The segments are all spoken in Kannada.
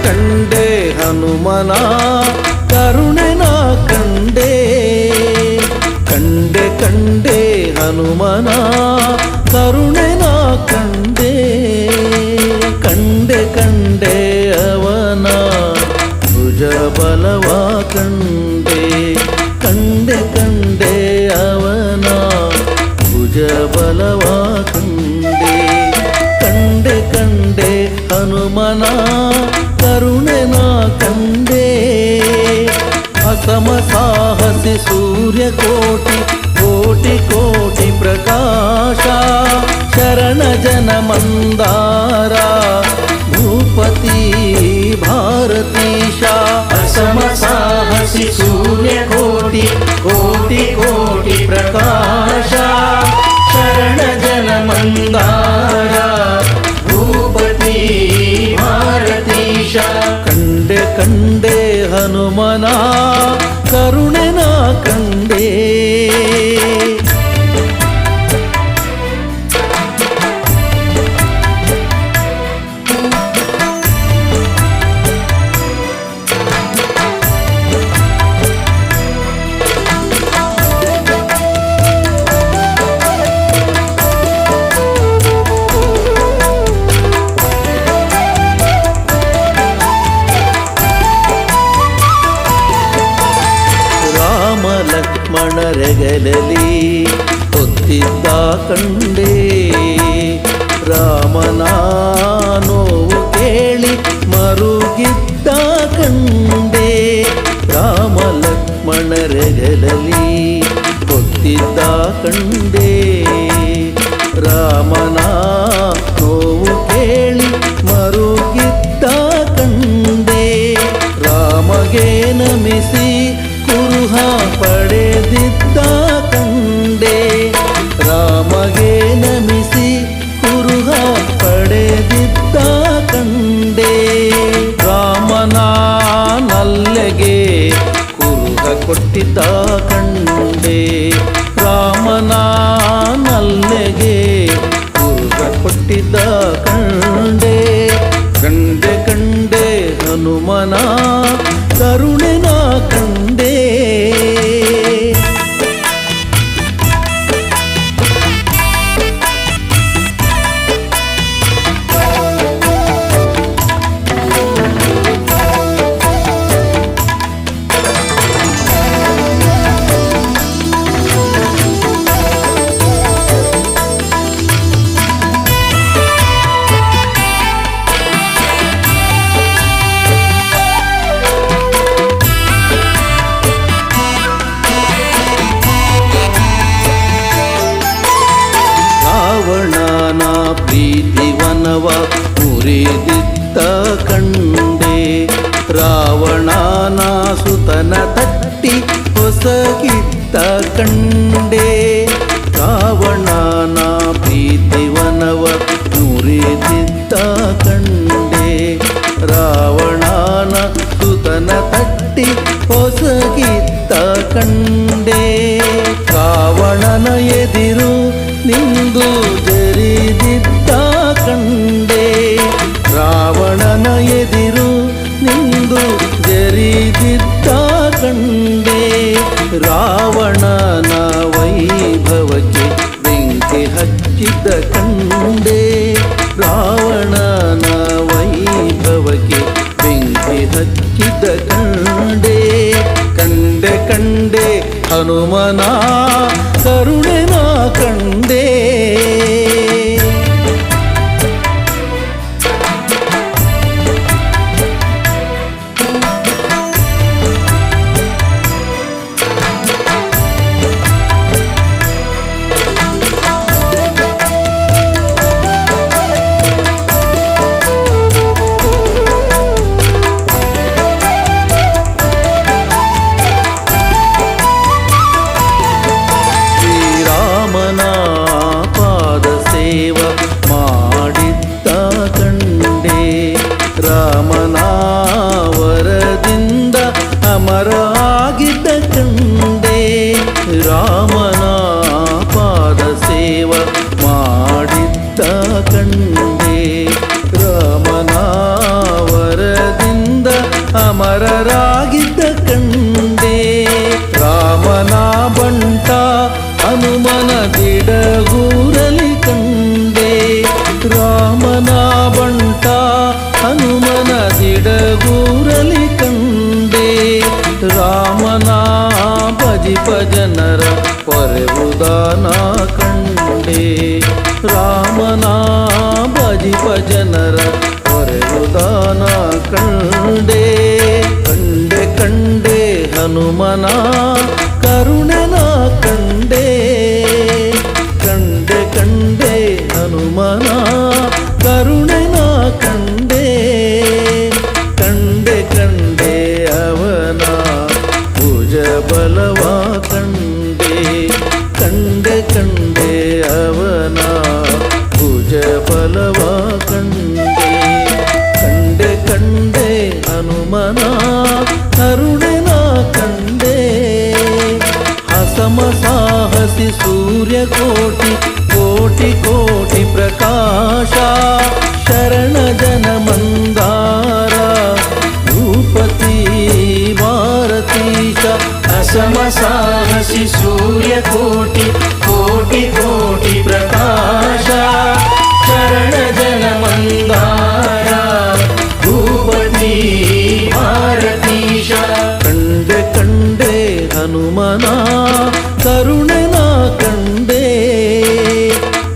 ಕಂಡೆ ಹನುಮನ ಕರುಣೆ ನಾ ಕಂಡೆ ಕಂಡೆ ಕಂಡೆ ಹನುಮನ ಕರುಣೆ ನಾ ಕಂಡೆ ಕಂಡೆ ಕಂಡೆ ಅವನ ಭುಜ ಬಲವ ಕಂಡೆ ಕಂಡೆ ಕಂಡೆ ಅವನ ಭುಜ ಬಲವ ಕಂಡೆ ಕಂಡೆ ಕಂಡೆ ಹನುಮನ ಕರುಣೆ ನಾ ಕಂಡೆ ಅಸಮ ಸಾಹಸಿ ಸೂರ್ಯ ಕೋಟಿ ಕೋಟಿ ಕೋಟಿ ಪ್ರಕಾಶ ಶರಣ ಜನ ಮಂದಾರ ಭೂಪತಿ ಭಾರತೀಶ ಅಸಮ ಸಾಹಸಿ ಸೂರ್ಯ ಕೋಟಿ ಕೋಟಿ ಕೋಟಿ ಪ್ರಕಾಶ ಶರಣ ಜನ ಮಂದಾರ ಭೂಪತಿ ಭಾರತೀಶ ಕಂಡೆ ಕಂಡೆ ಹನುಮನ ಕರುಣೆ ನಾ ಕಂಡೆ ಲಕ್ಷ್ಮಣರೆಗಲಲಿ ಹೊತ್ತಿದ್ದ ಕಂಡೆ ರಾಮನ ನೋವು ಕೇಳಿ ಮರುಗಿದ್ದ ಕಂಡೆ ರಾಮ ಲಕ್ಷ್ಮಣರೆಗಲಲಿ ಹೊತ್ತಿದ್ದ ಕಂಡೆ ರಾಮನ ನೋವು ಕೇಳಿ ಮರುಗಿದ್ದ ಕಂಡೆ ರಾಮಗೆ ನಮಿಸಿ ಕುರುಹ ಪಡೆದಿದ್ದ ಕಂಡೆ ರಾಮಗೆ ನಮಿಸಿ ಕುರುಹ ಪಡೆದಿದ್ದ ಕಂಡೆ ರಾಮನ ನಲ್ಲೆಗೆ ಕುರುಹ ಕೊಟ್ಟಿದ್ದ ಕಂಡೆ ರಾಮನ ನಲ್ಲೆಗೆ ಕುರುಹ ಕೊಟ್ಟಿದ್ದ ಕಂಡೆ ಕಂಡೆ ಕಂಡೆ ಹನುಮನ ಕರುಣೆ ನಾ ಕಂಡೆ ರಾವಣನ ಪ್ರೀತಿವನವ ಮುರಿದಿದ್ದ ಕಂಡೆ ರಾವಣನ ಸುತನ ತಟ್ಟಿ ಹೊಸಗಿದ್ದ ಕಂಡೆ ರಾವಣನ ಪ್ರೀತಿವನವ ಮುರಿದಿದ್ದ ಕಂಡೆ ರಾವಣನ ಸುತನ ತಟ್ಟಿ ಹೊಸಗಿದ್ದ ಕಂಡೆ ರಾವಣನ ಎದಿರು ನಿಂದು ಜರಿದಿದ್ದ ಕಂಡೆ ರಾವಣನ ಎದಿರು ನಿಂದು ಜರಿದಿದ್ದ ಕಂಡೆ ರಾವಣನ ವೈಭವಕ್ಕೆ ಬೆಂಕಿ ಹಚ್ಚಿದ್ದ ಕಂಡೆ ರಾವಣನ ವೈಭವಕ್ಕೆ ಬೆಂಕಿ ಹಚ್ಚಿದ್ದ ಕಂಡೆ ಕಂಡೆ ಕಂಡೆ ಹನುಮನ ಕರುಣೆ ನಾ ಕಂಡೆ ವರದಿಂದ ಅಮರ ಆಗಿದ್ದ ಕಂಡೆ ರಾಮನ ಪಾದ ಸೇವ ಮಾಡಿದ್ದ ಕಂಡೆ ರಾಮನ ವರದಿಂದ ಅಮರರಾಗಿದ್ದ ಕಂಡೆ ರಾಮನ ಬಂಟ ಹನುಮನ ದಿಡಗೂರಲಿ ಕಂಡೆ ರಾಮನ ಬಂಟ ಹನುಮನ ದಿಡಗೂರಲಿ ಕಂಡೆ ರಾಮನ ಭಜಿಪ ಜನರ ಪೊರೆವುದಾನ ಕಂಡೆ ರಾಮನ ಭಜಿಪ ಜನರ ಪೊರೆವುದಾನ ಕಂಡೆ ಕಂಡೆ ಕಂಡೆ ಹನುಮನ ಕರುಣನ ಕಂಡೆ ಕಂಡೆ ಕಂಡೆ ಹನುಮನ ಕರುಣನ ಕಂಡೆ ಕಂಡೆ ಕಂಡೆ ಅವನ ಭುಜ ಬಲವ ಕಂಡೆ ಕಂಡೆ ಕಂಡೆ ಅವನ ಭುಜ ಬಲವ ಕಂಡೆ ಕಂಡೆ ಕಂಡೆ ಹನುಮನ ಕರುಣನ ಕಂಡೆ ಹಸಮ ಸಾಹಸಿ ಸೂರ್ಯಕೋಟಿ ಕೋಟಿ ಕೋಟಿ ಪ್ರಕಾಶ ಶರಣ ಜನ ಮಂದಾರ ಭೂಪತಿ ಭಾರತೀಶ ಅಸಮ ಸಾಹಸಿ ಸೂರ್ಯಕೋಟಿ ಕೋಟಿ ಕೋಟಿ ಪ್ರಕಾಶ ಶರಣ ಜನ ಮಂದಾರ ಭೂಪತಿ ಭಾರತೀಶ ಕಂಡೆ ಕಂಡೆ ಹನುಮನ ಕರುಣನ ಕಂಡೆ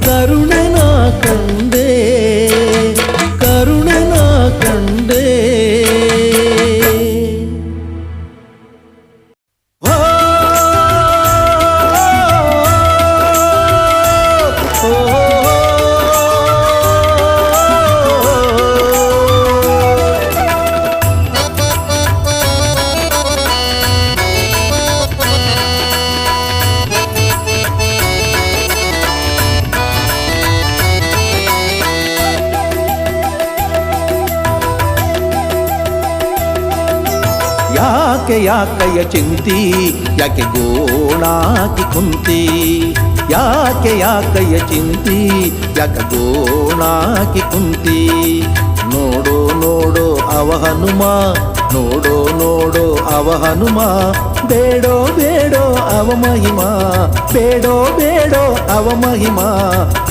ಕರುಣನ ಕಂಡೆ ಕರುಣನ ಕಂಡೆ ಯಾಕೆ ಯಾಕಯ್ಯ ಚಿಂತಿ ಯಾಕೆ ಗೋಣಾಕಿ ಕುಂತಿ ಯಾಕೆ ಯಾಕಯ್ಯ ಚಿಂತಿ ಯಾಕೆ ಗೋಣಾಕಿ ಕುಂತಿ ನೋಡೋ ನೋಡೋ ಅವ ಹನುಮ ನೋಡೋ ನೋಡೋ ಅವ ಹನುಮ ಬೇಡೋ ಬೇಡೋ ಅವ ಮಹಿಮ ಬೇಡೋ ಬೇಡೋ ಅವ ಮಹಿಮ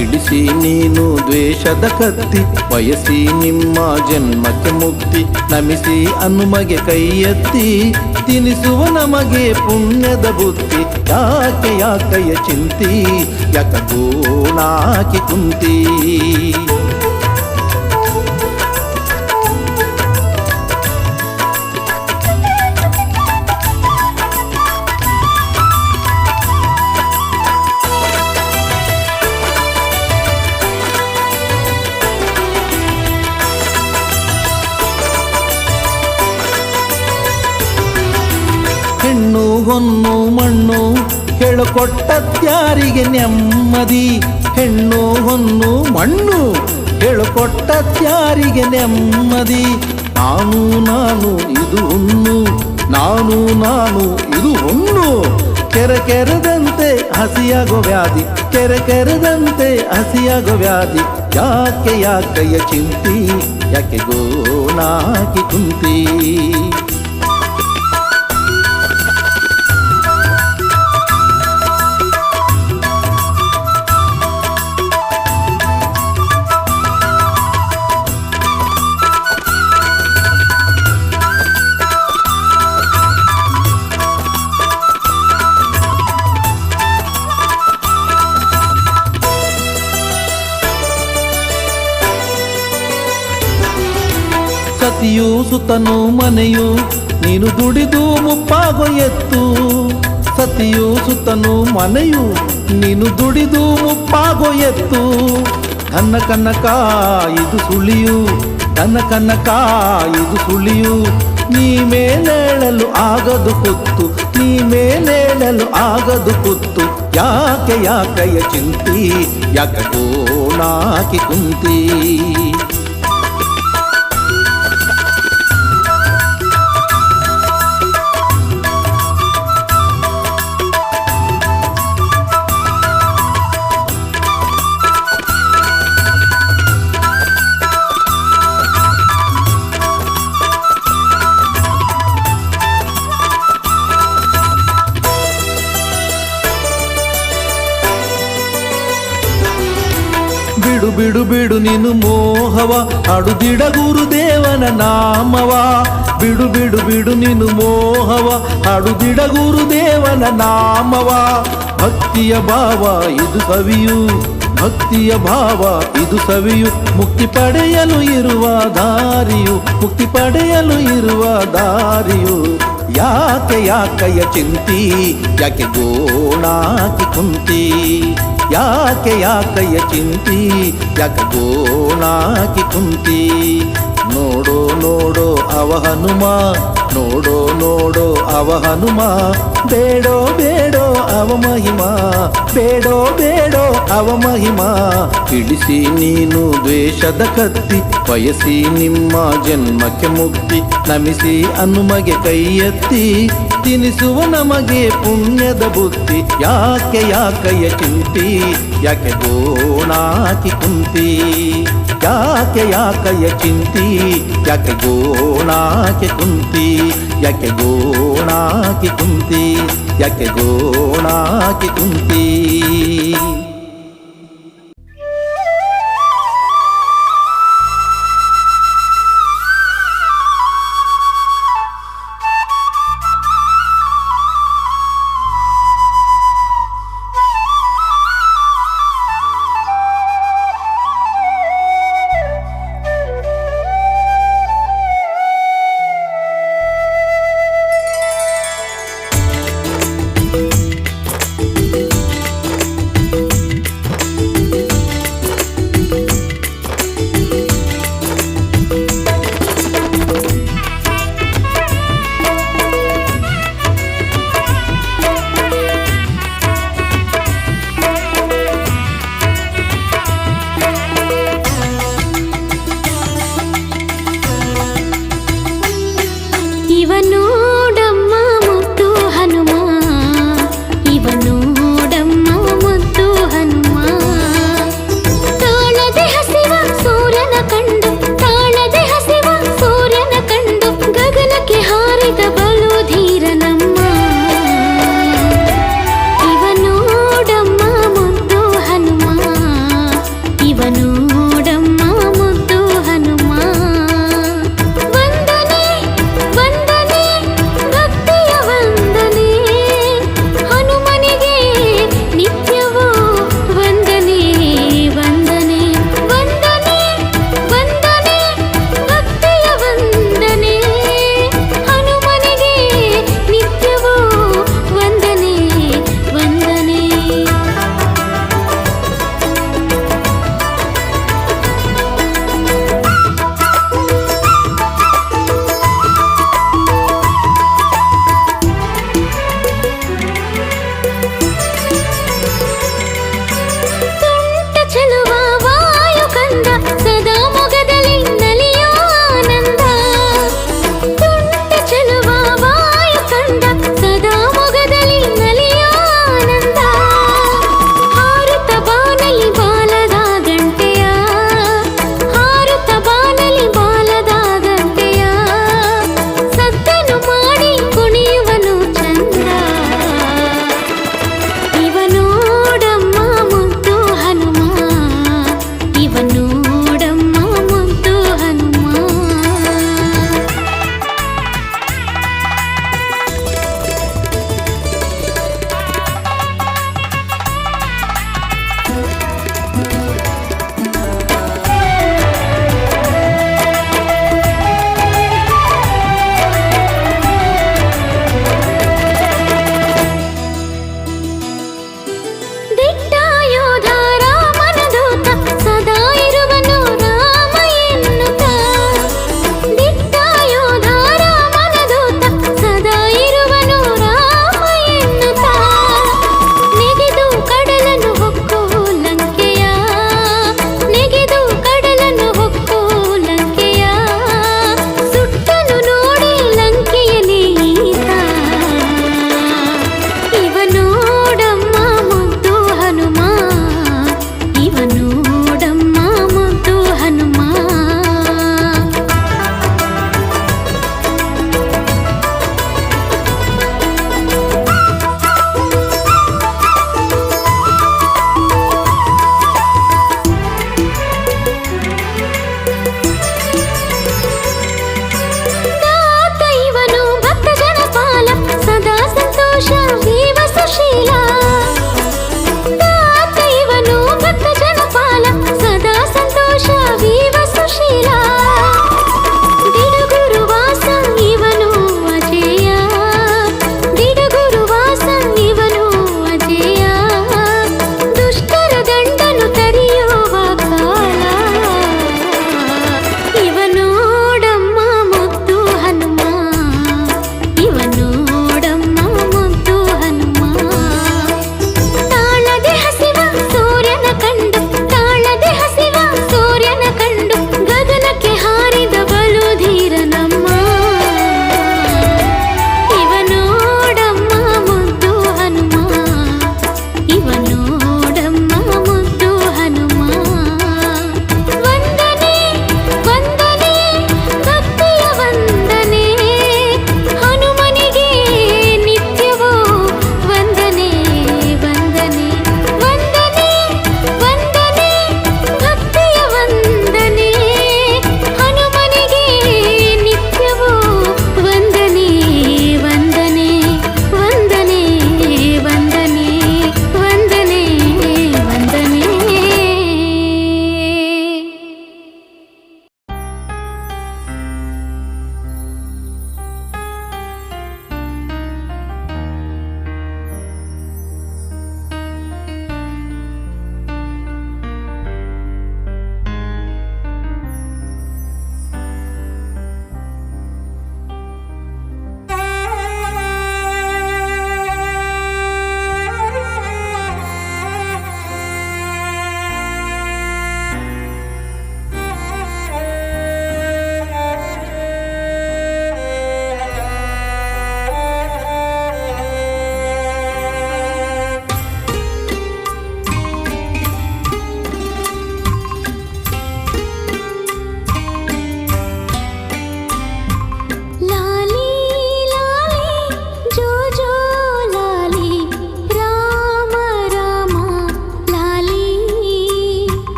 ಇಳಿಸಿ ನೀನು ದ್ವೇಷದ ಕತ್ತಿ ಬಯಸಿ ನಿಮ್ಮ ಜನ್ಮಕ್ಕೆ ಮುಕ್ತಿ ನಮಿಸಿ ಹನುಮಗೆ ಕೈ ಎತ್ತಿ ತಿನಿಸುವ ನಮಗೆ ಪುಣ್ಯದ ಬುದ್ಧಿ ಯಾಕೆ ಯಾಕಯ್ಯ ಚಿಂತಿ ಯಾಕ ಗೋಣಾಕಿ ಕುಂತಿ ಹೆಣ್ಣು ಹೊನ್ನು ಮಣ್ಣು ಹೇಳಿಕೊಟ್ಟತ್ಯಾರಿಗೆ ನೆಮ್ಮದಿ ಹೆಣ್ಣು ಹೊನ್ನು ಮಣ್ಣು ಹೇಳಿಕೊಟ್ಟತ್ಯಾರಿಗೆ ನೆಮ್ಮದಿ ನಾನು ನಾನು ಇದು ಹುಣ್ಣು ನಾನು ನಾನು ಇದು ಹುಣ್ಣು ಕೆರೆ ಕೆರೆದಂತೆ ಹಸಿಯಾಗೋ ವ್ಯಾಧಿ ಕೆರೆ ಕೆರೆದಂತೆ ಹಸಿಯಾಗೋ ವ್ಯಾಧಿ ಯಾಕೆ ಯಾಕಯ್ಯ ಚಿಂತಿ ಯಾಕೆ ಗೋಣಾಕಿ ಕುಂತಿ ಸತಿಯು ಸುತನು ಮನೆಯು ನೀನು ದುಡಿದು ಮುಪ್ಪಾಗೋ ಎತ್ತು ಸತಿಯು ಸುತನು ಮನೆಯು ನೀನು ದುಡಿದು ಮುಪ್ಪಾಗೋ ಎತ್ತು ನನ್ನ ಕನ್ನಕ ಇದು ಸುಳಿಯು ನನ್ನ ಕನ್ನಕ ಇದು ಸುಳಿಯು ನೀ ಮೇಲೇಳಲು ಆಗದು ಕುತ್ತು ನೀ ಮೇಲೇಳಲು ಆಗದು ಕುತ್ತು ಯಾಕೆ ಯಾಕಯ್ಯ ಚಿಂತಿ ಯಾಕ ಗೋಣಾಕಿ ಕುಂತಿ ಬಿಡು ಬಿಡು ಬಿಡು ನೀನು ಮೋಹವ ಹಾಡುದಿಡ ಗುರುದೇವನ ನಾಮವ ಬಿಡು ಬಿಡು ಬಿಡು ನೀನು ಮೋಹವ ಹಾಡುದಿಡ ಗುರುದೇವನ ನಾಮವ ಭಕ್ತಿಯ ಭಾವ ಇದು ಸವಿಯು ಭಕ್ತಿಯ ಭಾವ ಇದು ಸವಿಯು ಮುಕ್ತಿ ಪಡೆಯಲು ಇರುವ ದಾರಿಯು ಮುಕ್ತಿ ಪಡೆಯಲು ಇರುವ ದಾರಿಯು ಯಾಕೆ ಯಾಕಯ್ಯ ಚಿಂತಿ ಯಾಕೆ ಗೋಣಾಕಿ ಕುಂತಿ ಯಾಕೆ ಯಾಕಯ್ಯ ಚಿಂತಿ ಯಾಕೆ ಗೋಣಾಕಿ ಕುಂತಿ ನೋಡೋ ನೋಡೋ ಅವ ಹನುಮ ನೋಡೋ ನೋಡೋ ಅವ ಹನುಮ ಬೇಡೋ ಬೇಡೋ ಅವ ಮಹಿಮಾ ಬೇಡೋ ಬೇಡೋ ಅವ ಮಹಿಮಾ ಇಳಿಸಿ ನೀನು ದ್ವೇಷದ ಕತ್ತಿ ಬಯಸಿ ನಿಮ್ಮ ಜನ್ಮಕ್ಕೆ ಮುಕ್ತಿ ನಮಿಸಿ ಹನುಮಗೆ ಕೈ ಎತ್ತಿ ತಿನಿಸುವ ನಮಗೆ ಪುಣ್ಯದ ಬುದ್ಧಿ ಯಾಕೆ ಯಾಕಯ್ಯ ಚಿಂತಿ ಯಾಕೆ ಗೋಣಾಕಿ ಕುಂತಿ ಯಾಕೆ ಯಾಕಯ್ಯ ಚಿಂತಿ ಯಾಕೆ ಗೋಣಾಕಿ ಕುಂತಿ ಯಾಕೆ ಗೋಣಾಕಿ ಕುಂತಿ ಯಾಕೆ ಗೋಣಾಕಿ ಕುಂತಿ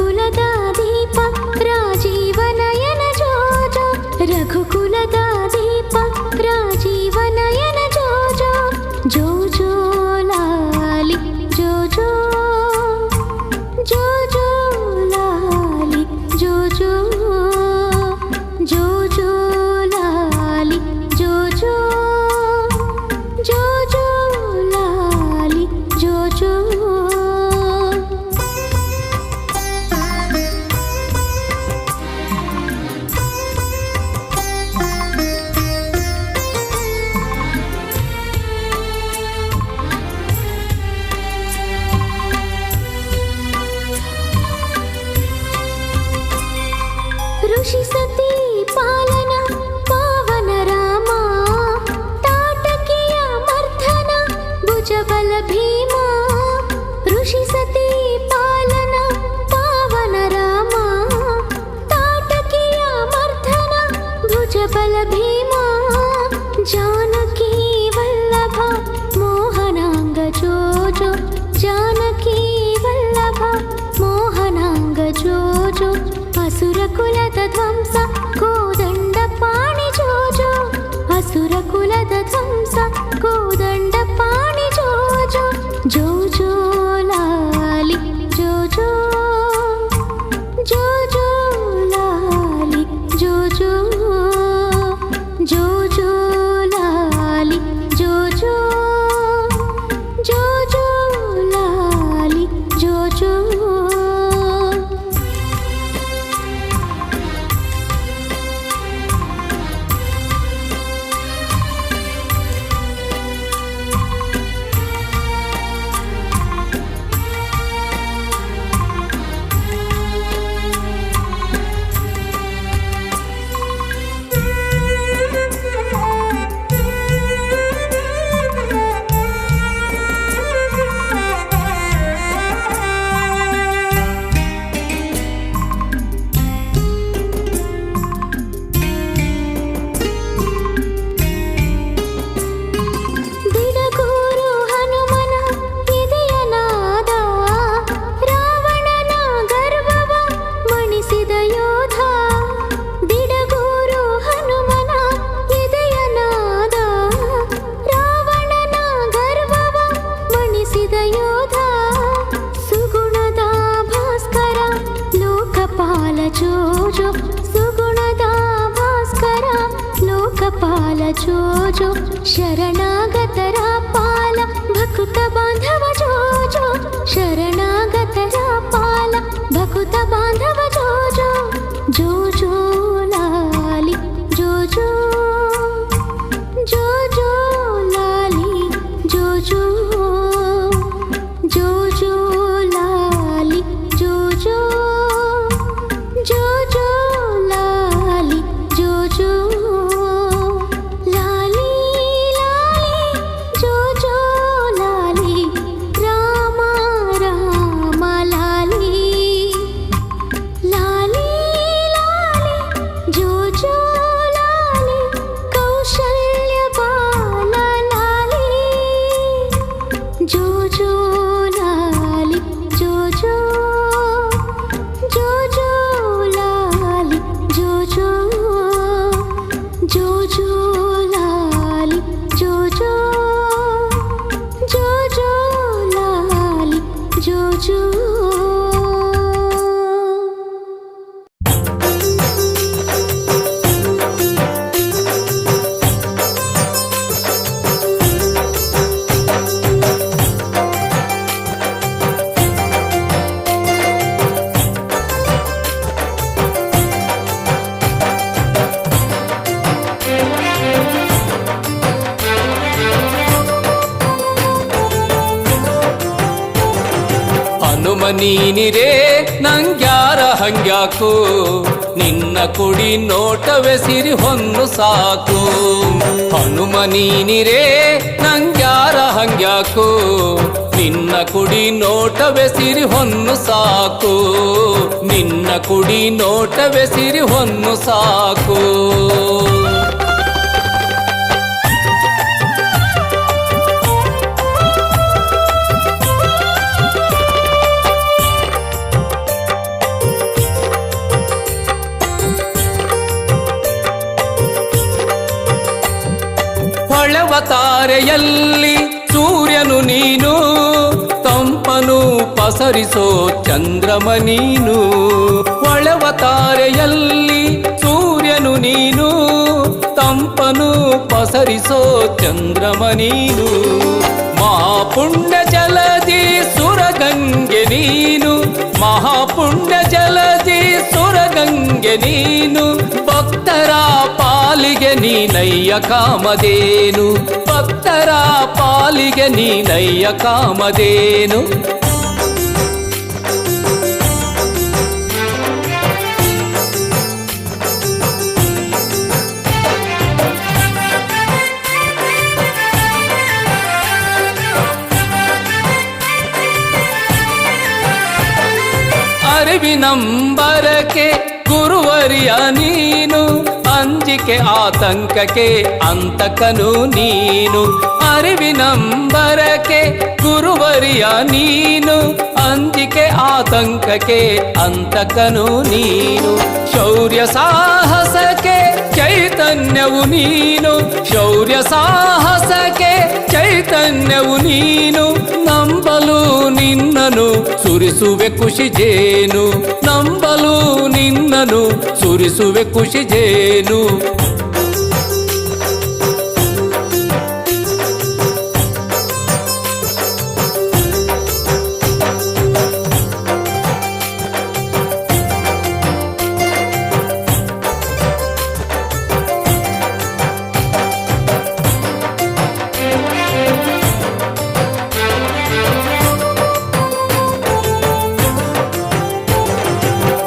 ರಘುಕುಲದ ದೀಪ ರಾಜೀವನಯನ ಜೋ ಜೋ ರಘುಕುಲದ ದೀಪ ರಾಜೀವನಯನ ಜೋ ಜೋ ಜೋ ಜೋ ಲಾಲಿ ಜೋ ಜೋ ಜೋ ಜೋ ಲಾಲಿ ಜೋ ಜೋ ಜೋ ಜೋ ಲಾಲಿ ಜೋ ಜೋ ಜೋ ಜೋ ಲಾಲಿ ಜೋ ಜೋ ಋಷಿ ಸತಿ ಪಾಲನ ಪಾವನ ರಾಮ ತಾಟಕಿಯ ಮರ್ಧನ ಭುಜಬಲ ಭೀಮ ಋಷಿ ಸತಿ ಪಾಲನ ಪಾವನ ರಾಮ ತಾಟಕಿಯ ಮರ್ಧನ ಭುಜಬಲ ಭೀಮ ಜಾನಕಿ ವಲ್ಲಭ ಮೋಹನಾಂಗ ಜೋ ಜೋ ಜಾನಕಿ ವಲ್ಲಭ ಮೋಹನಾಂಗ ಜೋ ಜೋ ಅಸುರ ಕುಲದ ಧ್ವಂಸ ಕೋದಂಡ ಪಾಣಿ ಜೋ ಜೋ ಅಸುರ ಕುಲದ ಧ್ವಂಸ ಕೋದಂಡ ಪಾಣಿ ಜೋ ಜೋ ಜೋ ಜೋ ಲಾಲಿ ಜೋ ಜೋ ಜೋ ಜೋ ಲಾಲಿ ಜೋ ಜೋ ಜೋ ಜೋ ಲಾಲಿ ಜೋ ಜೋ ಜೋ ಜೋ ಲಾಲಿ ಜೋ ಜೋ ದಿಡಗೂರು ಹನುಮನ ಎದೆಯನಾದ ರಾವಣನ ಗರ್ವವ ಮಣಿಸಿದ ಯೋಧ ದಿಡಗೂರು ಹನುಮನ ಎದೆಯನಾದ ರಾವಣನ ಗರ್ವವ ಮಣಿಸಿದ ಯೋಧ ಸುಗುಣದ ಭಾಸ್ಕರ ಲೋಕಪಾಲ ಜೋ ಜೋ ಸುಗುಣದ ಭಾಸ್ಕರ ಲೋಕಪಾಲ ಜೋ ಜೋ ಶರಣಾಗತರ ಪಾಲ ಭಕುತ ಬಾಂಧವ ಜೋ ಜೋ ಶರಣಾಗತರ ಪಾಲ ಭಕುತ ಬಾಂಧವ ಜೋ ಜೋ ಜೋ ಜೋ ಲಾಲಿ ಜೋ ಜೋ ಜೋ ಜೋ ಲಾಲಿ ಜೋ ಜೋ ಜೋ ಜೋ ಲಾಲಿ ಜೋ ಜೋ ಜೋ ಜೋ ಲಾಲಿ ಜೋ ಜೋ ಲಾಲಿ ಲಾಲಿ ಜೋ ಜೋ ಲಾಲಿ ರಾಮ ರಾಮ ಲಾಲಿ ಲಾಲಿ ಲಾಲಿ ಜೋ ಜೋ ಲಾಲಿ ಕೌಶಲ್ಯ ಬಾಲ ಲಾಲಿ ಜೋ ಜೋ ಲಾಲಿ ಜೋ ಜೋ ಜೋ ಜೋ ಲಾಲಿ ಜೋ ಜೋ ಜೋ ಜೋ ಲಾಲಿ ಜೋ ಜೋ ಜೋ ಜೋ ಲಾಲಿ ಜೋ ಜೋ ಹನುಮ ನೀನಿರೇ ನಂಗ್ಯಾರ ಹಂಗ್ಯಾಕು ನಿನ್ನ ಕುಡಿ ನೋಟವೇ ಸಿರಿ ಹೊನ್ನು ಸಾಕು ಹನುಮ ನೀನಿರೇ ನಂಗ್ಯಾರ ಹಂಗ್ಯಾಕು ನಿನ್ನ ಕುಡಿ ನೋಟವೇ ಸಿರಿ ಹೊನ್ನು ಸಾಕು ನಿನ್ನ ಕುಡಿ ನೋಟವೇ ಸಿರಿ ಹೊನ್ನು ಸಾಕು ತಾರೆಯಲ್ಲಿ ಸೂರ್ಯನು ನೀನು, ತಂಪನು ಪಸರಿಸೋ ಚಂದ್ರಮ ನೀನು. ಹೊಳೆವ ತಾರೆಯಲ್ಲಿ ಸೂರ್ಯನು ನೀನು, ತಂಪನು ಪಸರಿಸೋ ಚಂದ್ರಮ ನೀನು. ಮಹಾಪುಣ್ಯ ಜಲದಿ ಸುರಗಂಗೆ ನೀನು, ಮಹಾಪುಣ್ಯ ಜಲದಿ ಸುರಗಂಗೆ ನೀನು. ಭಕ್ತರ ಪಾಲಿಗೆ ನೀನಯ್ಯ ಕಾಮಧೇನು, ಭಕ್ತರ ಪಾಲಿಗೆ ನೀನಯ್ಯ ಕಾಮಧೇನು. ಅರಿವಿನಂಬರಕ್ಕೆ ಗುರುವರಿಯ ನೀನು, ಅಂಜಿಕೆ ಆತಂಕಕ್ಕೆ ಅಂತಕನು ನೀನು. ಅರಿವಿನಂಬರಕ್ಕೆ ಗುರುವರಿಯ ನೀನು, ಅಂಜಿಕೆ ಆತಂಕಕ್ಕೆ ಅಂತಕನು ನೀನು. ಶೌರ್ಯ ಸಾಹಸಕ್ಕೆ ಚೈತನ್ಯವು ನೀನು, ಶೌರ್ಯ ಸಾಹಸಕ್ಕೆ ಚೈತನ್ಯವು ನೀನು. ನಂಬಲು ನಿನ್ನನು ಸುರಿಸುವೆ ಖುಷಿ ಜೇನು, ನಂಬಲು ನಿನ್ನನು ಸುರಿಸುವೆ ಖುಷಿ ಜೇನು.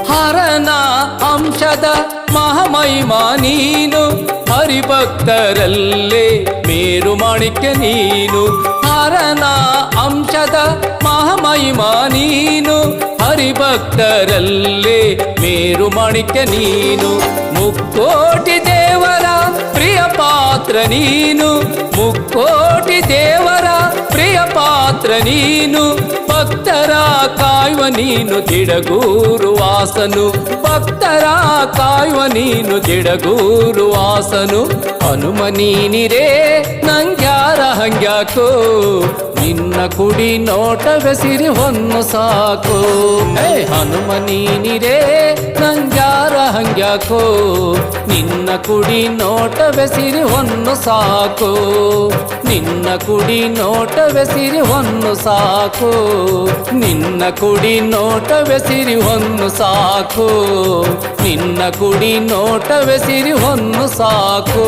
ಹರನ ಅಂಶದ ಮಹಾಮಹಿಮಾ ನೀನು, ಹರಿಭಕ್ತರಲ್ಲೇ ಮೇರು ಮಾಣಿಕ್ಯ ನೀನು. ಹರನ ಅಂಶದ ಮಹಾಮಹಿಮಾ ನೀನು, ಹರಿಭಕ್ತರಲ್ಲೇ ಮೇರು ಮಾಣಿಕ್ಯ ನೀನು. ಮುಕ್ಕೋಟಿ ದೇವರ ಪ್ರಿಯ ಪಾತ್ರ ನೀನು, ಮುಕ್ಕೋಟಿ ದೇವರ ಪ್ರಿಯ ಪಾತ್ರ ನೀನು. ಭಕ್ತರ ಕಾಯುವ ನೀನು ದಿಡಗೂರು ವಾಸನು, ಭಕ್ತರ ಕಾಯುವ ನೀನು ದಿಡಗೂರು ವಾಸನು. ಹನುಮ ನೀನಿರೇ ನಂಗ್ಯಾರ ಹಂಗ್ಯಾಕೋ, ನಿನ್ನ ಕುಡಿ ನೋಟವೇ ಸಿರಿ ಹೊನ್ನು ಸಾಕು. ಹನುಮ ನೀನಿರೇ ನಂಗ್ಯಾರ ಹಂಗ್ಯಾಕೋ, ನಿನ್ನ ಕುಡಿ ನೋಟವೇ ಸಿರಿ ಹೊನ್ನು ಸಾಕು. ನಿನ್ನ ಕುಡಿ ನೋಟವೇ ಸಿರಿ ಹೊನ್ನು ಸಾಕು, ನಿನ್ನ ಕುಡಿ ನೋಟವೇ ಸಿರಿ ಹೊನ್ನು ಸಾಕು, ನಿನ್ನ ಕುಡಿ ನೋಟವೇ ಸಿರಿ ಹೊನ್ನು ಸಾಕು.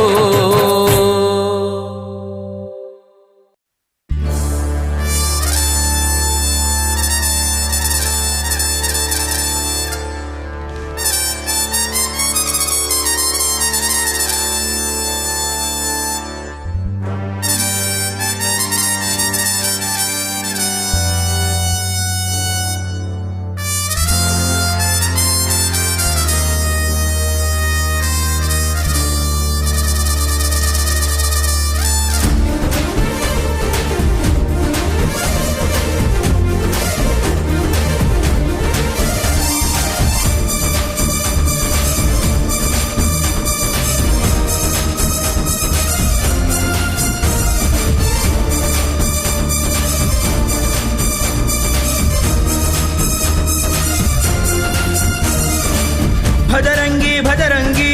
ಭಜರಂಗಿ ಭಜರಂಗಿ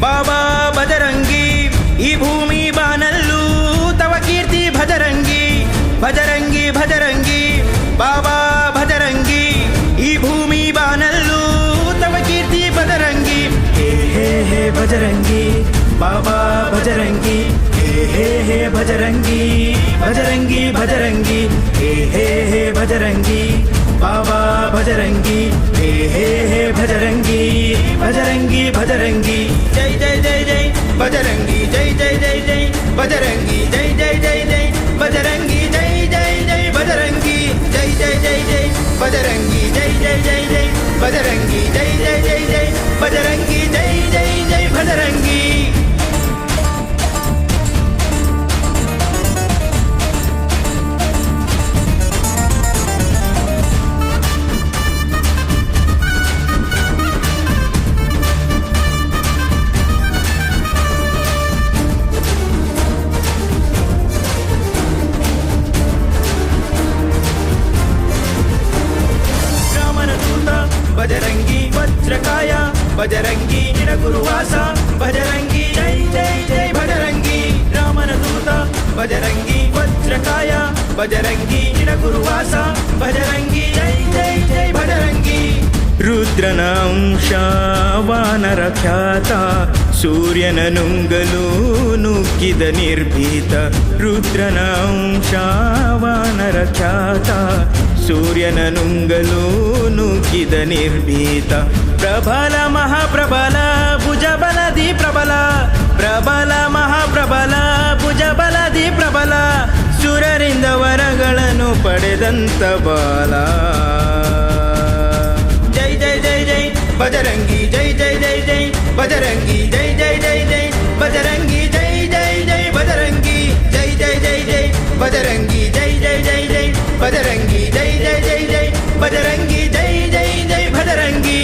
ಬಾಬಾ ಭಜರಂಗಿ, ಈ ಭೂಮಿ ಬಾನಲ್ಲೂ ತವ ಕೀರ್ತಿ ಭಜರಂಗಿ. ಭಜರಂಗಿ ಭಜರಂಗಿ ಬಾಬಾ ಭಜರಂಗಿ, ಈ ಭೂಮಿ ಬಾನಲ್ಲೂ ತವ ಕೀರ್ತಿ ಭಜರಂಗಿ. ಹೇ ಹೇ ಹೇ ಭಜರಂಗಿ ಬಾಬಾ ಭಜರಂಗಿ, ಹೇ ಹೇ ಹೇ ಭಜರಂಗಿ ಭಜರಂಗಿ ಭಜರಂಗಿ, ಹೇ ಹೇ ಹೇ ಭಜರಂಗಿ ಬಾಬಾ ಭಜರಂಗಿ, ಹೇ ಹೇ ಹೇ ಭಜರಂಗಿ ಭಜರಂಗಿ ಭಜರಂಗಿ. ಜೈ ಜೈ ಜೈ ಜೈ ಭಜರಂಗಿ, ಜೈ ಜೈ ಜೈ ಜೈ ಭಜರಂಗಿ, ಜೈ ಜೈ ಜೈ ಜೈ ಭಜರಂಗಿ, ಜೈ ಜೈ ಜೈ ಭಜರಂಗಿ, ಜೈ ಜೈ ಜೈ ಜೈ ಭಜರಂಗಿ, ಜೈ ಜೈ ಜೈ ಜೈ ಭಜರಂಗಿ, ಜೈ ಜೈ ಜೈ ಜೈ ಭಜರಂಗಿ, ಜೈ ಜೈ ಜೈ ಭಜರಂಗಿ. ಬಜರಂಗಿ ವಜ್ರಕಾಯ ಬಜರಂಗಿ ನಿಡಗುರುವಾಸ ಭಜರಂಗಿ ಜೈ ಜೈ ಜೈ ಭಜರಂಗಿ ರಾಮನ ದೂತ ಬಜರಂಗಿ ವಜ್ರಕಾಯ ಬಜರಂಗಿ ನಿಡಗುರುವಾಸ ಭಜರಂಗಿ ಜೈ ಜೈ ಜೈ ಭಜರಂಗಿ ರುದ್ರನ ಅಂಶ ವಾನರ ಖ್ಯಾತ ಸೂರ್ಯನ ನುಂಗಲು ನುಗ್ಗಿದ ನಿರ್ಭೀತ ರುದ್ರನ ಅಂಶ ವಾನರ ಖ್ಯಾತ ಸೂರ್ಯನ ನುಂಗಲು ನುಗ್ಗಿದ ನಿರ್ಭೀತ ಪ್ರಬಲ ಮಹಾಪ್ರಬಲ ಭುಜಬಲದಿ ಪ್ರಬಲ ಪ್ರಬಲ ಮಹಾಪ್ರಬಲ ಭುಜಬಲದಿ ಪ್ರಬಲ ಸುರರಿಂದ ವರಗಳನ್ನು ಪಡೆದಂತ ಬಾಲ ಜೈ ಜೈ ಜೈ ಜೈ ಬಜರಂಗಿ ಜೈ ಜೈ ಜೈ ಜೈ ಬಜರಂಗಿ ಜೈ ಜೈ ಜೈ ಜೈ ಬಜರಂಗಿ ಜೈ ಜೈ ಜೈ ಬಜರಂಗಿ ಜೈ ಜೈ ಜೈ ಜೈ ಬಜರಂಗಿ ಜೈ ಜೈ ಜೈ ಜೈ ಬಜರಂಗಿ ಜೈ ಜೈ ಜೈ ಜೈ ಬಜರಂಗಿ ಜೈ ಜೈ ಜೈ ಭಜರಂಗಿ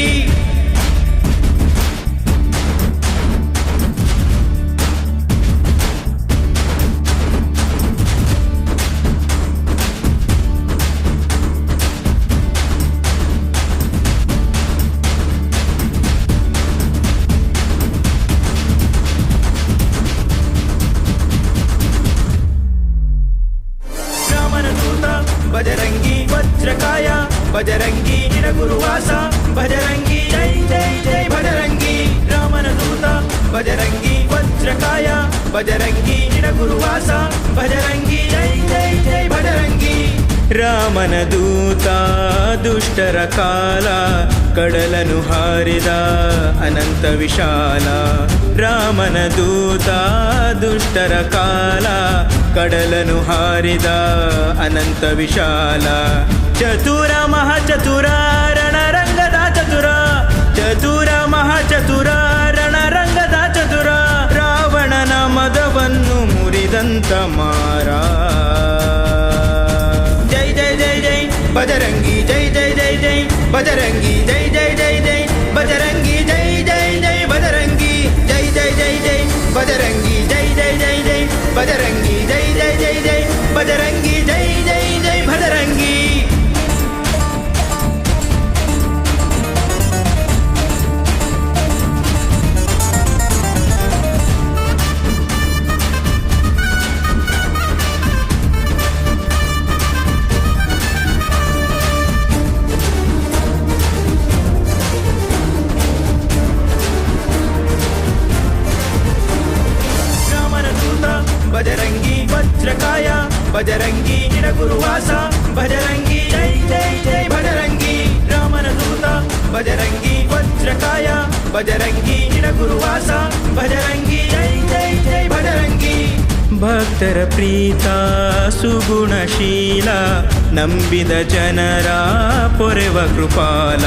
ಬಜರಂಗಿ ವಜ್ರಕಾಯ ಬಜರಂಗಿ ನಿಡಗುರುವಾಸ ಭಜರಂಗಿ ಜೈ ಜೈ ಜೈ ಭಜರಂಗಿ ರಾಮನ ದೂತ ಬಜರಂಗಿ ವಜ್ರಕಾಯ ಬಜರಂಗಿ ನಿಡಗುರುವಾಸ ಭಜರಂಗಿ ಜೈ ಜೈ ಜೈ ಭಜರಂಗಿ ರಾಮನ ದೂತ ದುಷ್ಟರ ಕಾಲ ಕಡಲನು ಹಾರಿದ ಅನಂತ ವಿಶಾಲ ರಾಮನ ದೂತ ದುಷ್ಟರ ಕಾಲ ಕಡಲನು ಹಾರಿದ ಅನಂತ ವಿಶಾಲ ಚತುರ ಮಹಾಚತುರ ರಣರಂಗದ ಚತುರ ಚತುರ ಮಹಾಚತುರ ರಣರಂಗದ ಚತುರ ರಾವಣನ ಮದವನ್ನು ಮುರಿದಂತ ಮಾರ ಜೈ ಜೈ ಜೈ ಜೈ ಬಜರಂಗಿ ಜೈ ಜೈ ಜೈ ಜೈ ಬಜರಂಗಿ ಜೈ ಜೈ ಜೈ ಜೈ ಬಜರಂಗಿ ಜೈ ಜೈ ಜೈ ಬಜರಂಗಿ ಜೈ ಜೈ ಜೈ ಜೈ ಬಜರಂಗಿ ಜೈ ಜೈ ಜೈ ಜೈ ಬಜರಂಗಿ ಜೈ ಜೈ ಜೈ ಜೈ ಬಜರಂಗಿ ಜೈ ಜೈ ಜೈ ಭಜರಂಗಿ ಬಜರಂಗಿ ವಜ್ರಕಾಯ ಬಜರಂಗಿ ನಿಡಗುರುವಾಸ ಭಜರಂಗಿ ಜೈ ಜೈ ಜೈ ಭಜರಂಗಿ ರಾಮನ ದೂತ ಬಜರಂಗಿ ವಜ್ರಕಾಯ ಬಜರಂಗಿ ನಿಡಗುರುವಾಸ ಭಜರಂಗಿ ಜೈ ಜೈ ಜೈ ಭಜರಂಗಿ ಭಕ್ತರ ಪ್ರೀತ ಸುಗುಣಶೀಲ ನಂಬಿದ ಜನರ ಪೊರೆವ ಕೃಪಾಲ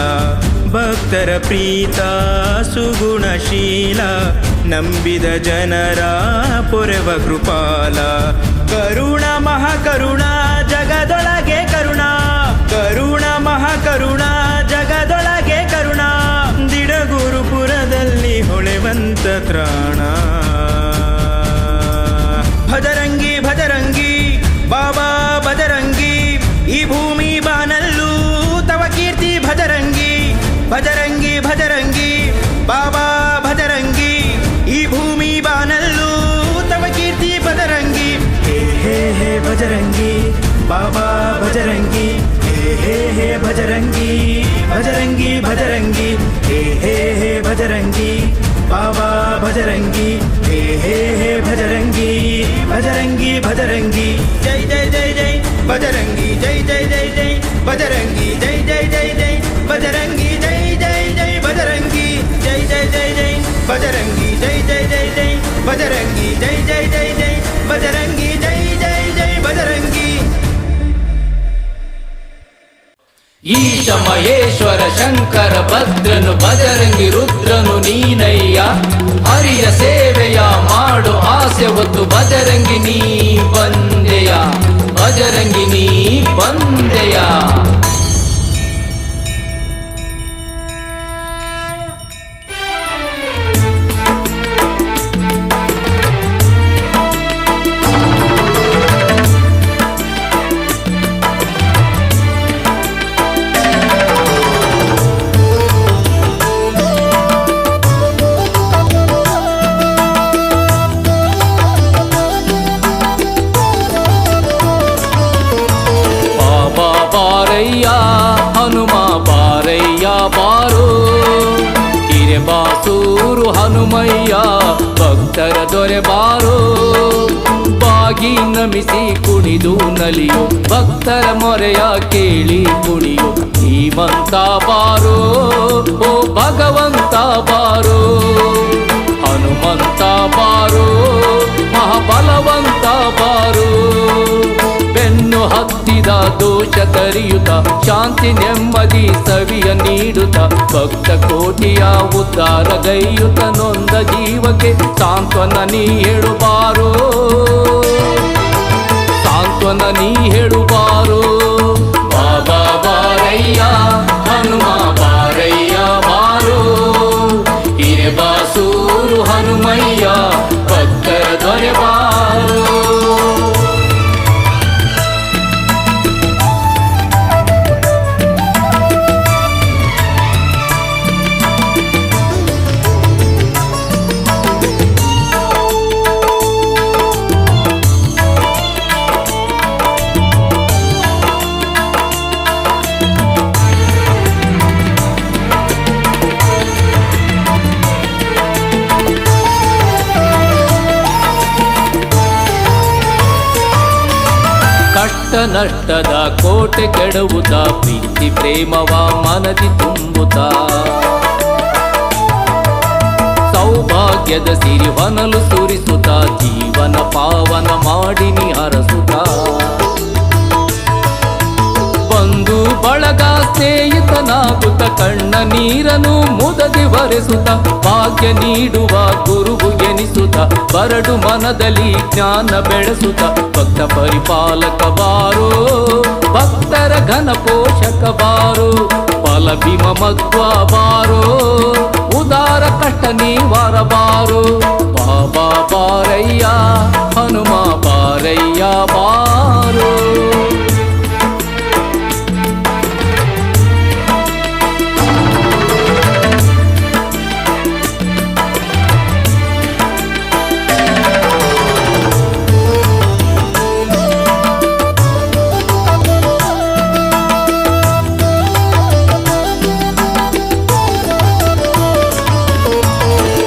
ಭಕ್ತರ ಪ್ರೀತ ಸುಗುಣಶೀಲ ನಂಬಿದ ಜನರ ಪೊರೆವ ಕೃಪಾಲ ಕರುಣ ಮಹಾಕರುಣ ಜಗದೊಳಗೆ ಕರುಣ ಕರುಣ ಮಹಾಕರುಣ ಜಗದೊಳಗೆ ಕರುಣ ದಿಡಗುರುಪುರದಲ್ಲಿ ಹೊಳೆವಂತ ತ್ರಾಣ ಭಜರಂಗಿ ಭಜರಂಗಿ ಬಾಬಾ ಭಜರಂಗಿ ಈ ಭೂಮಿ ಬಾನಲ್ಲೂ ತವ ಕೀರ್ತಿ ಭಜರಂಗಿ ಭಜರಂಗಿ ಭಜರಂಗಿ ಬಾಬಾ ಭಜರಂಗಿ ಈ ಭೂಮಿ ಬಾನಲ್ಲೂ ತವ ಕೀರ್ತಿ ಭಜರಂಗಿ ಹೇ ಹೇ ಹೇ ಭಜರಂಗಿ ಬಾಬಾ ಭಜರಂಗಿ ಹೇ ಹೇ ಹೇ ಭಜರಂಗಿ ಭಜರಂಗಿ ಭಜರಂಗಿ ಹೇ ಹೇ ಹೇ ಭಜರಂಗಿ ಬಾಬಾ ಭಜರಂಗಿ ಹೇ ಹೇ ಹೇ ಭಜರಂಗಿ ಭಜರಂಗಿ ಭಜರಂಗಿ ಜೈ ಜೈ ಜೈ ಜೈ ಭಜರಂಗಿ ಜೈ ಜೈ ಜೈ ಜೈ ಭಜರಂಗಿ ಜೈ ಜೈ ಜೈ ಜೈ ಭಜರಂಗಿ ಜೈ ಜೈ ಜೈ ಭಜರಂಗಿ ಜೈ ಜೈ ಜೈ ಜೈ ಭಜರಂಗಿ ಜೈ ಜೈ ಜೈ ಜೈ ಭಜರಂಗಿ ಜೈ ಜೈ ಜೈ ಜೈ ಭಜರಂಗಿ ಜೈ ಜೈ ಜೈ ಭಜರಂಗಿ ಈಶ ಮಹೇಶ್ವರ ಶಂಕರ ಭದ್ರನು ಬಜರಂಗಿ ರುದ್ರನು ನೀನಯ್ಯ ಹರಿಯ ಸೇವೆಯ ಮಾಡು ಆಸೆ ಹೊತ್ತು ಬಜರಂಗಿ ನೀ ಬಂದೆಯ ಬಜರಂಗಿ ನೀ ಬಂದೆಯ ಬಾರೋ ಹಿರೇಬಾಸೂರು ಹನುಮಯ್ಯ ಭಕ್ತರ ದೊರೆ ಬಾರೋ ಬಾಗಿ ನಮಿಸಿ ಕುಣಿದು ನಲಿಯೋ ಭಕ್ತರ ಮೊರೆಯ ಕೇಳಿ ಕುಣಿಯೋ ಧೀಮಂತ ಬಾರೋ ಓ ಭಗವಂತ ಬಾರೋ ಹನುಮಂತ ಬಾರೋ ಮಹಾಬಲವಂತ ಬಾರೋ ಬೆನ್ನು ಹತ್ತಿದ ದೋಷ ತರಿಯುತ್ತ ಶಾಂತಿ ನೆಮ್ಮದಿ ಸವಿಯ ನೀಡುತ್ತ ಭಕ್ತ ಕೋಟಿಯ ಉದ್ಧಾರಗೈಯುತ್ತ ನೊಂದ ಜೀವಕ್ಕೆ ಸಾಂತ್ವನ ನೀ ಹೇಳುಬಾರೋ ಸಾಂತ್ವನ ನೀ ಹೇಳುಬಾರೋ ಬಾಬಾ ಬಾರಯ್ಯ ಹನುಮ ಬಾರಯ್ಯ ಬಾರೋ ಹಿರೇಬಾಸೂರು ಹನುಮಯ್ಯ ಭಕ್ತರ ದೊರೆ ಬಾರೋ ಕಷ್ಟ ನಷ್ಟದ ಕೋಟೆ ಕೆಡವುತ್ತ ಪ್ರೀತಿ ಪ್ರೇಮವ ಮನದಿ ತುಂಬುತ್ತ ಸೌಭಾಗ್ಯದ ಸಿರಿ ಹೊನಲು ಸುರಿಸುತ್ತ ಜೀವನ ಪಾವನ ಮಾಡಿ ನೀ ಹರಸುತ್ತ ಬಂಧು ಬಳಗ ಸ್ನೇಹಿತನಾಗುತ್ತ ಕಣ್ಣ ನೀರನು ಮುದದಿ ಬರೆಸುತ್ತ ಭಾಗ್ಯ ನೀಡುವ ಗುರುವು ಎನಿಸುತ್ತ ಬರಡು ಮನದಲ್ಲಿ ಜ್ಞಾನ ಬೆಳೆಸುತ್ತ ಭಕ್ತ ಪರಿಪಾಲಕ ಬಾರೋ ಭಕ್ತರ ಘನ ಪೋಷಕ ಬಾರೋ ಫಲ ಭೀಮ ಮಧ್ವ ಬಾರೋ ಉದಾರ ಕಷ್ಟ ನಿವಾರ ಬಾರೋ ಬಾಬಾ ಬಾರಯ್ಯ ಹನುಮ ಬಾರಯ್ಯ ಬಾರೋ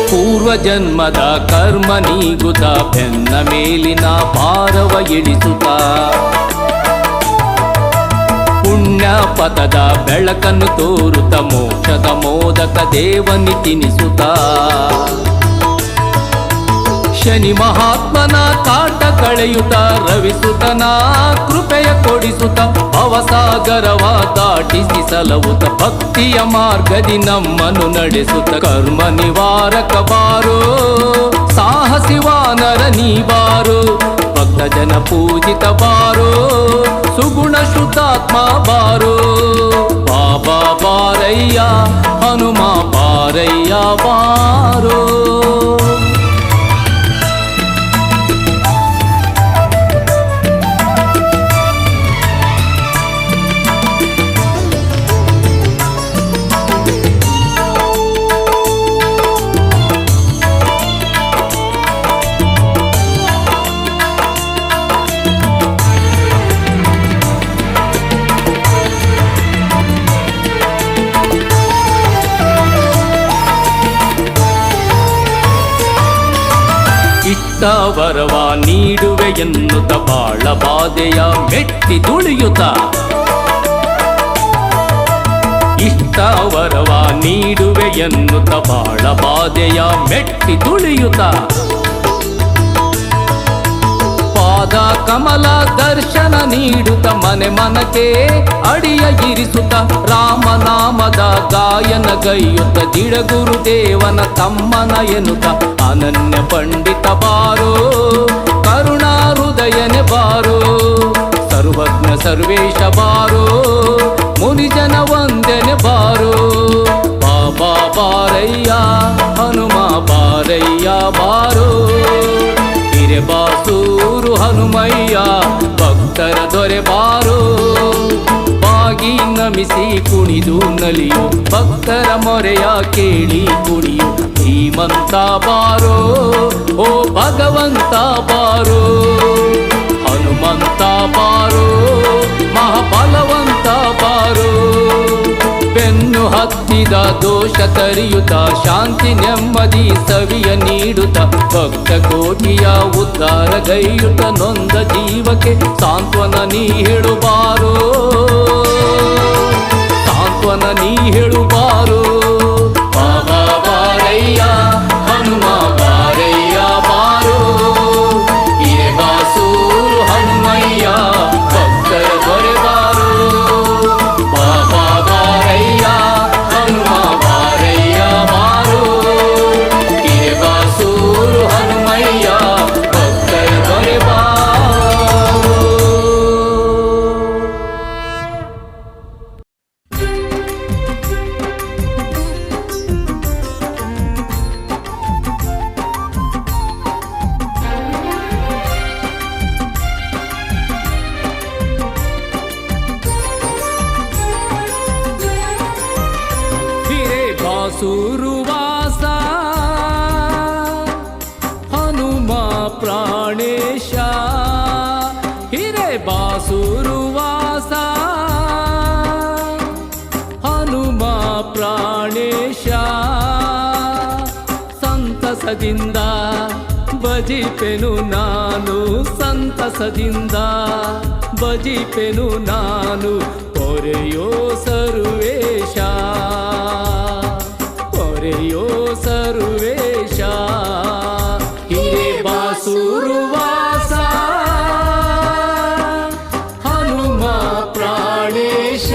ಪೂರ್ವ ಜನ್ಮದ ಕರ್ಮ ನೀಗುತ್ತ ಬೆನ್ನ ಮೇಲಿನ ಭಾರವ ಇಳಿಸುತ್ತ ಪುಣ್ಯ ಪದದ ಬೆಳಕನ್ನು ತೋರುತ್ತ ಮೋಕ್ಷದ ಮೋದಕ ದೇವನಿ ತಿನಿಸುತ್ತ ಶನಿ ಮಹಾತ್ಮನ ಕಾಟ ಕಳೆಯುತ್ತ ರವಿಸುತನ ಕೃಪೆಯ ಕೊಡಿಸುತ್ತ ಭವಸಾಗರವ ದಾಟಿಸಿ ಸಲವುತ್ತ ಭಕ್ತಿಯ ಮಾರ್ಗದಿ ನಮ್ಮನ್ನು ನಡೆಸುತ್ತ ಕರ್ಮ ನಿವಾರಕ ಬಾರೋ ಸಾಹಸಿವಾನರ ನೀ ಬಾರೋ ಭಕ್ತ ಜನ ಪೂಜಿತ ಬಾರೋ ಸುಗುಣ ಶುದ್ಧಾತ್ಮ ಬಾರೋ ಬಾಬಾ ಬಾರಯ್ಯ ಹನುಮ ಬಾರಯ್ಯ ಬಾರೋ ವರವ ನೀಡುವೆ ಎನ್ನುತ್ತ ಬಾಳ ಬಾಧೆಯ ಮೆಟ್ಟಿ ತುಳಿಯುತ್ತ ಇಷ್ಟ ವರವ ನೀಡುವೆ ಎನ್ನುತ್ತ ಬಾಳ ಬಾಧೆಯ ಮೆಟ್ಟಿ ತುಳಿಯುತ್ತ ಪಾದ ಕಮಲ ದರ್ಶನ ನೀಡುತ್ತ ಮನೆ ಮನಕ್ಕೆ ಅಡಿಯ ಇರಿಸುತ್ತ ರಾಮನಾಮದ ಗಾಯನ ಗೈಯುತ್ತ ದಿಡಗುರು ದೇವನ ತಮ್ಮನ ಎನ್ನುತ್ತ ಅನನ್ಯ ಪಂಡಿತ ಬಾರೋ ಕರುಣಾ ಹೃದಯನೆ ಬಾರೋ ಸರ್ವಜ್ಞ ಸರ್ವೇಶ ಬಾರೋ ಮುನಿಜನ ವಂದನೆ ಬಾರೋ ಬಾಬಾ ಬಾರಯ್ಯ ಹನುಮ ಬಾರಯ್ಯ ಬಾರೋ ಹಿರೇಬಾಸೂರು ಹನುಮಯ್ಯ ಭಕ್ತರ ದೊರೆ ಬಾರೋ ಬಾಗಿ ನಮಿಸಿ ಕುಣಿದು ನಲಿಯೋ ಭಕ್ತರ ಮೊರೆಯ ಕೇಳಿ ಕುಣಿಯೋ ಧೀಮಂತ ಬಾರೋ ಓ ಭಗವಂತ ಬಾರೋ ಹನುಮಂತ ಬಾರೋ ಮಹಾಬಲವಂತ ಬಾರೋ ಬೆನ್ನು ಹತ್ತಿದ ದೋಷ ತರಿಯುತ್ತ ಶಾಂತಿ ನೆಮ್ಮದಿ ಸವಿಯ ನೀಡುತ್ತ ಭಕ್ತ ಕೋಟಿಯ ಉದ್ಧಾರ ಗೈಯುತ್ತ ನೊಂದ ಜೀವಕ್ಕೆ ಸಾಂತ್ವನ ನೀ ಹೇಳುಬಾರೋ, ಸಾಂತ್ವನ ನೀ ಹೇಳುಬಾರೋ. ಬಾಬಾ ಬಾರಯ್ಯ ಹನುಮ ಬಾರಯ್ಯ ಬಾರೋ, ಇರೆ ಬಾಸೂರು ಹನುಮಯ್ಯ ಭಕ್ತರ ದೊರೆ ಬಾರೋ. ಬಾಬಾ ಬಾರಯ್ಯ ಹನುಮ ಬಾರಯ್ಯ ಬಾರೋ, ಇರೆ ಬಾಸೂರು ಹನುಮಯ್ಯ ಭಕ್ತರ ದೊರೆ ಬಾರೋ. ಹಿರೇ ಬಾಸೂರುವಾಸ ಹನುಮ ಪ್ರಾಣೇಶ, ಹಿರೇ ಬಾಸೂರುವಾಸ ಹನುಮ ಪ್ರಾಣೇಶ. ಸಂತಸದಿಂದ ಭಜಿಪೆನು ನಾನು, ಸಂತಸದಿಂದ ಭಜಿಪೆನು ನಾನು, ಪೊರೆಯೋ ಸರ್ವೇಶ, ಪೊರೆಯೋ ಸರ್ವೇಶ. ಹಿರೇ ಬಾಸೂರುವಾಸ ಹನುಮ ಪ್ರಾಣೇಶ.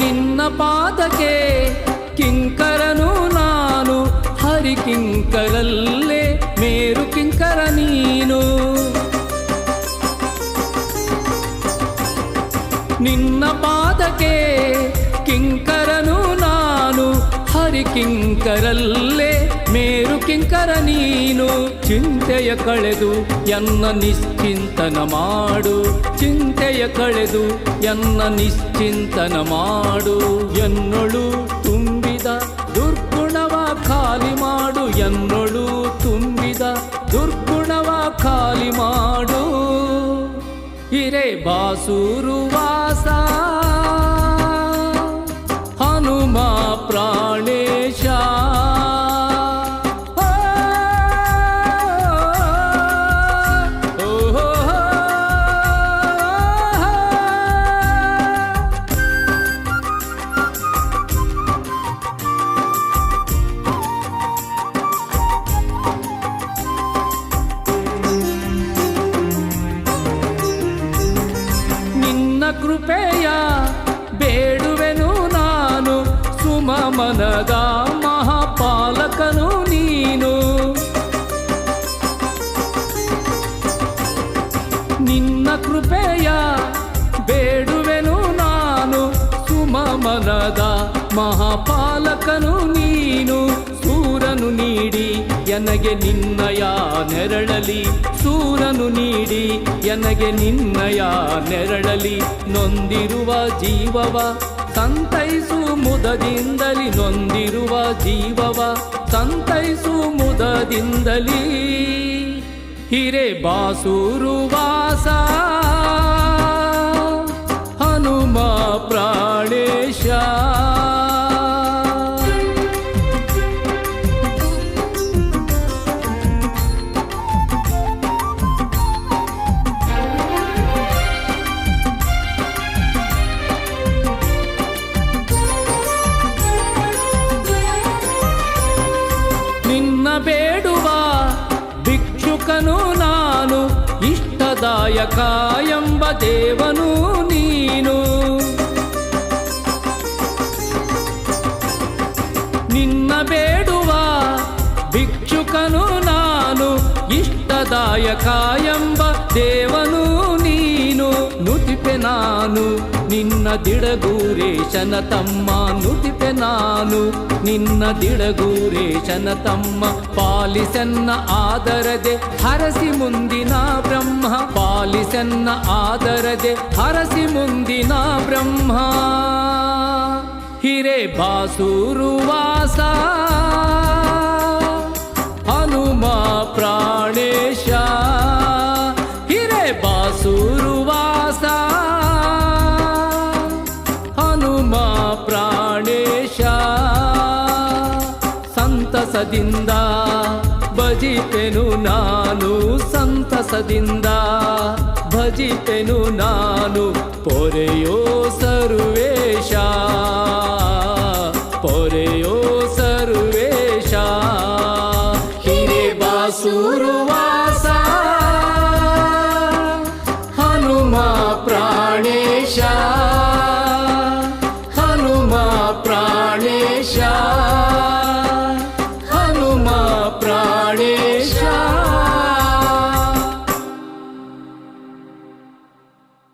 ನಿನ್ನ ಪಾದಕ್ಕೆ ಕಿಂಕರನು ನಾನು, ಹರಿ ಕಿಂಕರಲ್ಲೇ ಮೇರು ಕಿಂಕರ ನೀನು. ನಿನ್ನ ಪಾದಕ್ಕೆ ಕಿಂಕರನು ನಾನು, ಹರಿ ಕಿಂಕರಲ್ಲೇ ಮೇರು ಕಿಂಕರ ನೀನು. ಚಿಂತೆಯ ಕಳೆದು ಎನ್ನ ನಿಶ್ಚಿಂತನ ಮಾಡು, ಚಿಂತೆಯ ಕಳೆದು ಎನ್ನ ನಿಶ್ಚಿಂತನ ಮಾಡು. ಎನ್ನೊಳು ತುಂಬಿದ ದುರ್ಗುಣವ ಖಾಲಿ ಮಾಡು, ಎನ್ನೊಳು ತುಂಬಿದ ದುರ್ಗುಣವ ಖಾಲಿ ಮಾಡು. ಹಿರೇ ಬಾಸೂರುವಾಸ ಹನುಮ ಪ್ರಾಣೇಶ. ನಿನ್ನ ಕೃಪೆಯ ಬೇಡುವೆನು ನಾನು, ಸುಮ ಮನದ ಮಹಾಪಾಲಕನು ನೀನು. ನಿನ್ನ ಕೃಪೆಯ ಬೇಡುವೆನು ನಾನು, ಸುಮ ಮನದ ಮಹಾಪಾಲಕನು ನೀನು. ಸೂರನು ನೀಡಿ ಎನಗೆ ನಿನ್ನಯ ನೆರಳಲಿ, ಸೂರನು ನೀಡಿ ಎನಗೆ ನಿನ್ನಯ ನೆರಳಲಿ. ನೊಂದಿರುವ ಜೀವವ ಸಂತೈಸು ಮುದದಿಂದಲಿ, ನೊಂದಿರುವ ಜೀವವ ಸಂತೈಸು ಮುದದಿಂದಲಿ. ಹಿರೇ ಬಾಸೂರುವಾಸ ಹನುಮ ಪ್ರಾಣೇಶ. ನಿನ್ನ ಬೇಡುವ ಭಿಕ್ಷುಕನು ನಾನು, ಇಷ್ಟದಾಯಕ ಎಂಬ ದೇವನು ನೀನು. ನಿನ್ನ ಬೇಡುವ ಭಿಕ್ಷುಕನು ನಾನು, ಇಷ್ಟದಾಯಕ ಎಂಬ ದೇವನು ನೀನು. ನುತಿಪೆ ನಾನು ನಿನ್ನ ದಿಡಗೂರೇಶನ ತಮ್ಮ ನುಡಿಪೆ ನಾನು ನಿನ್ನ ದಿಡಗೂರೇಶನ ತಮ್ಮ ಪಾಲಿಸನ್ನ ಆದರದೆ ಹರಸಿ ಮುಂದಿನ ಬ್ರಹ್ಮ ಪಾಲಿಸನ್ನ ಆದರದೆ ಹರಸಿ ಮುಂದಿನ ಬ್ರಹ್ಮ ಹಿರೇ ಬಾಸೂರು ವಾಸ ಹನುಮ ಪ್ರಾಣೇಶ ಹಿರೇ ಬಾಸೂರು ವಾಸ ಹನುಮ ಪ್ರಾಣೇಶ ಸಂತಸದಿಂದ ಭಜಿಪೆನು ನಾನು ಸಂತಸದಿಂದ ಭಜಿಪೆನು ನಾನು ಪೊರೆಯೋ ಸರ್ವೇಶ ಪೊರೆಯೋ ಸರ್ವೇಶ ಹಿರೇ ಬಾಸೂರು ವಾಸ ಹನುಮ ಪ್ರಾಣೇಶ ಹನುಮ ಪ್ರಾಣೇಶ